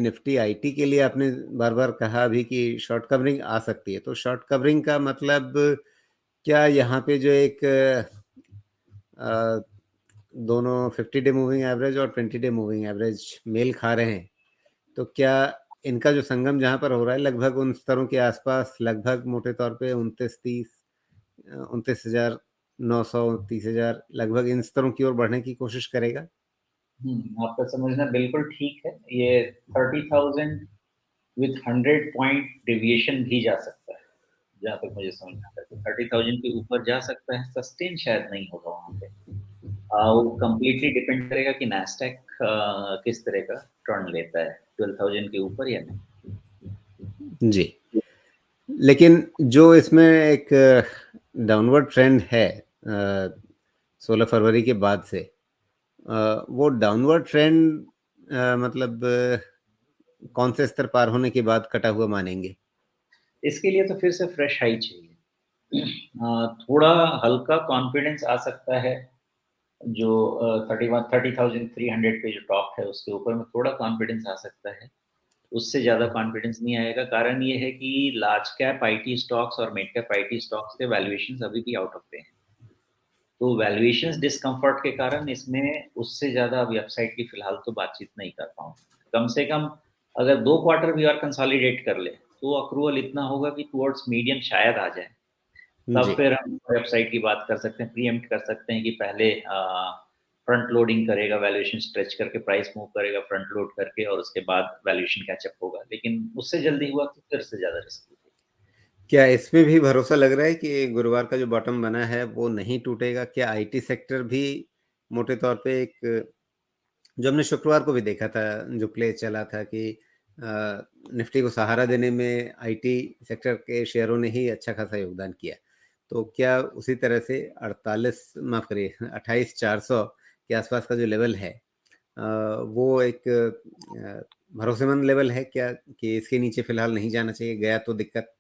Nifty IT के लिए आपने बार-बार कहा अभी कि शॉर्ट कवरिंग आ सकती है। तो शॉर्ट कवरिंग का मतलब क्या यहाँ पे जो एक अ, दोनों 50 डे मूविंग एवरेज और 20 डे मूविंग एवरेज मेल खा रहे हैं, तो क्या इनका जो संगम जहाँ पर हो रहा है लगभग उन स्तरों के आसपास लगभग मोटे तौर पे 29,900 30,000 लगभग इन स्तरों की ओर बढ़ने की कोशिश करेगा? आपका समझना बिल्कुल ठीक है। ये 30,000 विथ 100 पॉइंट डेविएशन भी जा सकता है, जहाँ तक मुझे समझ में आता है। तो 30,000 के ऊपर जा सकता है, सस्टेन शायद नहीं होगा वहाँ पे। वो कंप्लीटली डिपेंड करेगा कि नैस्डैक किस तरह का टर्न लेता है, 12,000 के ऊपर या नहीं। जी। लेकिन जो इसमें एक डाउनवर्ड ट्रेंड है 16 फरवरी के बाद से, वो डाउनवर्ड ट्रेंड मतलब कौन से स्तर पार होने के बाद कटा हुआ मानेंगे? इसके लिए तो फिर से फ्रेश हाई चाहिए। थोड़ा हल्का कॉन्फिडेंस आ सकता है, जो 30,300 पे जो टॉप है उसके ऊपर में थोड़ा कॉन्फिडेंस आ सकता है। उससे ज़्यादा कॉन्फिडेंस नहीं आएगा। कारण ये है कि लार्ज कैप आईटी स्टॉक्स और मिड कैप आईटी स्टॉक्स के वैल्यूएशंस अभी भी आउट ऑफ पे हैं। तो वैल्यूएशंस डिस्कम्फर्ट के कारण इसमें उससे ज़्यादा अभी अपसाइड की फिलहाल तो बातचीत नहीं कर पाऊँगा। कम से कम अगर 2 क्वार्टर भी और कंसोलिडेट कर ले, तो अक्रूवल इतना होगा कि टुवर्ड्स मीडियम शायद आ जाए। तब जी। फिर हम वेबसाइट की बात कर सकते हैं, प्रीएम्प्ट कर सकते हैं कि पहले फ्रंट लोडिंग करेगा, वैल्यूएशन स्ट्रेच करके प्राइस मूव करेगा फ्रंट लोड करके और उसके बाद वैल्यूएशन कैचअप होगा। लेकिन उससे जल्दी हुआ तो फिर से ज़्यादा रिस्की है। क्या इसमें भी भरोसा लग रहा है कि गुरुवार का जो बॉटम बना है वो नहीं टूटेगा? क्या आईटी सेक्टर भी मोटे तौर पे एक जो हमने शुक्रवार को भी देखा था, जो प्ले चला था कि निफ्टी को सहारा देने में आईटी सेक्टर के शेयरों ने ही अच्छा खासा योगदान किया। तो क्या उसी तरह से 48 माफ़ करिए 28,400 के आसपास का जो लेवल है वो एक भरोसेमंद लेवल है क्या कि इसके नीचे फ़िलहाल नहीं जाना चाहिए, गया तो दिक्कत?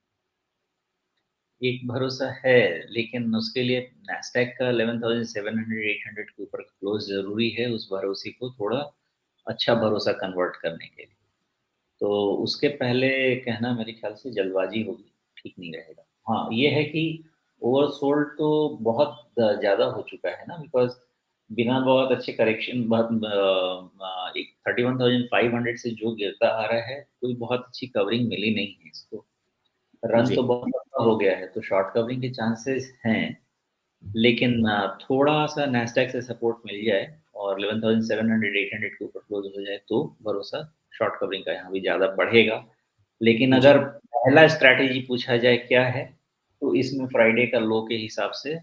एक भरोसा है, लेकिन उसके लिए नैस्डैक का 11,700-800 के ऊपर क्लोज़ ज़रूरी है, उस भरोसे को थोड़ा अच्छा भरोसा कन्वर्ट करने के लिए। तो उसके पहले कहना मेरे ख़्याल से जल्दबाज़ी होगी, ठीक नहीं रहेगा। हाँ, ये है कि ओवरसोल्ड तो बहुत ज़्यादा हो चुका है ना, बिकॉज़ बिना बहुत अच्छे करेक्शन एक 31,500 से जो गिरता आ रहा है, कोई बहुत अच्छी कवरिंग मिली नहीं है इसको। रन जी। तो बहुत लंबा हो गया है, तो शॉर्ट कवरिंग के चांसेस हैं, लेकिन थोड़ा-सा नैस्डैक से सपोर्ट मिल जाए और 11,700-800 के ऊपर क्लोज़ हो जाए, तो भरोसा शॉर्ट कवरिंग का यहाँ भी ज़्यादा बढ़ेगा। लेकिन जी। अगर पहला स्ट्रैटेजी पूछा जाए क्या है, तो इसमें फ्राइडे का लो के हिसाब से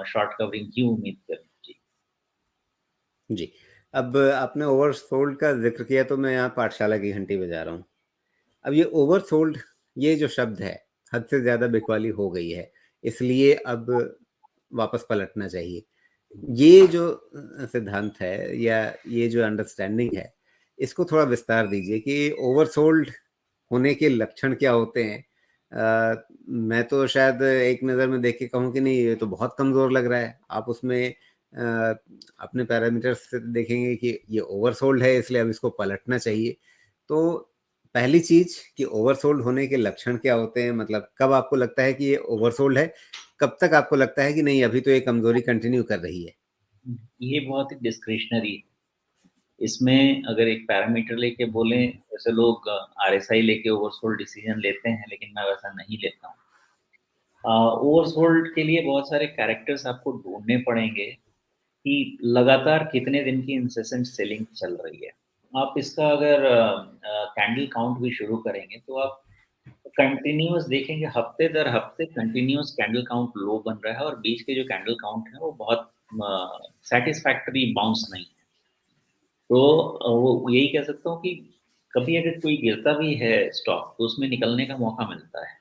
शॉर्ट कवरिंग की उम्मीद करनी चाहिए। जी। अब आपने ओवरसोल्ड का ज़िक्र किया तो मैं यहाँ पाठशाला की घंटी बजा रहा हूँ। अब ये ओवरसोल्ड ये जो शब्द है, हद से ज़्यादा बिकवाली हो गई है, इसलिए अब वापस पलटना चाहिए। ये जो सिद्धांत है या ये जो अंडरस्टैंडिंग है, इसको थोड़ा विस्तार दीजिए कि ओवरसोल्ड होने के लक्षण क्या होते हैं? मैं तो शायद एक नज़र में देख के कहूँ कि नहीं ये तो बहुत कमज़ोर लग रहा है। आप उसमें अपने पैरामीटर्स से देखेंगे कि ये ओवरसोल्ड है इसलिए अब इसको पलटना चाहिए। तो पहली चीज़ कि ओवरसोल्ड होने के लक्षण क्या होते हैं? मतलब कब आपको लगता है कि ये ओवरसोल्ड है? कब तक आपको लगता है कि नहीं अभी तो ये कमज़ोरी कंटिन्यू कर रही है? ये बहुत ही डिस्क्रिशनरी है। इसमें अगर एक पैरामीटर लेके बोलें, वैसे लोग आरएसआई लेके ओवरसोल्ड डिसीजन लेते हैं, लेकिन मैं वैसा नहीं लेता हूँ। ओवरसोल्ड के लिए बहुत सारे कैरेक्टर्स आपको ढूँढने पड़ेंगे कि लगातार कितने दिन की इंसेसेंट सेलिंग चल रही है। आप इसका अगर कैंडल काउंट भी शुरू करेंगे, तो आप कंटिन्यूअस देखेंगे, हफ्ते दर हफ्ते कंटिन्यूअस कैंडल काउंट लो बन रहा है और बीच के जो कैंडल काउंट है, वो बहुत सैटिस्फैक्टरी बाउंस नहीं है। तो वो यही कह सकता हूँ कि कभी अगर कोई गिरता भी है स्टॉक, तो उसमें निकलने का मौका मिलता है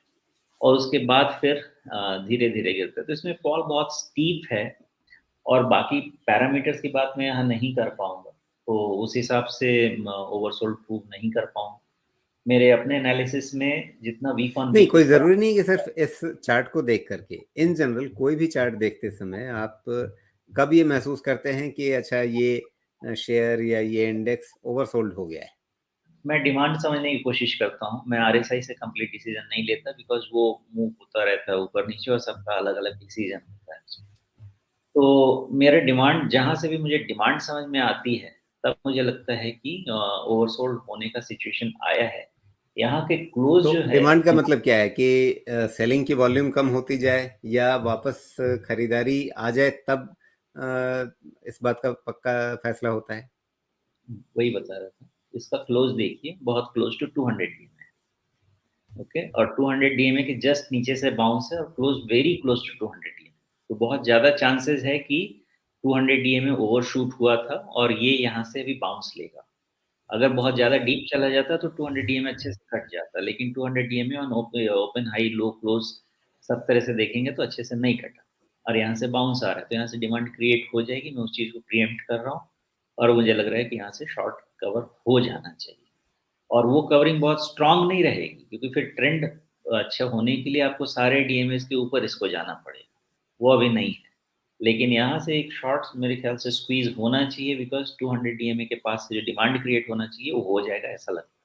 और उसके बाद फिर धीरे-धीरे गिरता है। तो इसमें फॉल बहुत स्टीप है और बाकी पैरामीटर्स की बात मैं यहाँ नहीं कर पाऊँगा। तो उस हिसाब से ओवरसोल्ड प्रूव नहीं कर पाऊँगा। मेरे अपने एनालिसिस में जितना वीक ऑन नहीं, वीक कोई दिखता है। ज़रूरी नहीं कि सिर्फ़ इस चार्ट को देख कर के। इन जनरल कोई भी चार्ट देखते समय आप कब ये महसूस करते हैं कि अच्छा ये शेयर या ये इंडेक्स ओवरसोल्ड हो गया है? मैं डिमांड समझने की कोशिश करता हूँ। मैं आरएसआई से कंप्लीट डिसीज़न नहीं लेता बिकॉज़ वो मूव होता रहता है ऊपर-नीचे और सबका अलग-अलग डिसीज़न होता है। तो मेरा डिमांड जहाँ से भी मुझे डिमांड समझ में आती है, तब मुझे लगता है कि ओवरसोल्ड होने का सिचुएशन आया है। यहाँ के क्लोज़ तो जो है डिमांड का डिमांड मतलब क्या है कि सेलिंग की वॉल्यूम कम होती जाए या वापस खरीदारी आ जाए तब इस बात का पक्का फैसला होता है? वही बता रहा था। इसका क्लोज़ देखिए बहुत क्लोज़ टू 200 डीएम है, ओके? और 200 डीएमए के जस्ट नीचे से बाउंस है और close very close to 200 DMA. तो बहुत ज़्यादा चांसेस है कि 200 डीएमए ओवरशूट हुआ था और ये यहाँ से भी बाउंस लेगा। अगर बहुत ज़्यादा डीप चला जाता तो 200 डीएमए अच्छे से कट जाता, लेकिन 200 DMA on open, high, low, close सब तरह से देखेंगे तो अच्छे से नहीं कटा और यहाँ से बाउंस आ रहा है, तो यहाँ से डिमांड क्रिएट हो जाएगी। मैं उस चीज़ को प्रीएम्प्ट कर रहा हूँ और मुझे लग रहा है कि यहाँ से शॉर्ट कवर हो जाना चाहिए और वो कवरिंग बहुत स्ट्रॉन्ग नहीं रहेगी क्योंकि फिर ट्रेंड अच्छा होने के लिए आपको सारे डीएमएस के ऊपर इसको जाना पड़ेगा, वो अभी नहीं है। लेकिन यहाँ से एक शॉर्ट्स मेरे ख्याल से स्क्वीज़ होना चाहिए बिकॉज़ 200 डीएमए के पास से जो डिमांड क्रिएट होना चाहिए वो हो जाएगा ऐसा लगता है।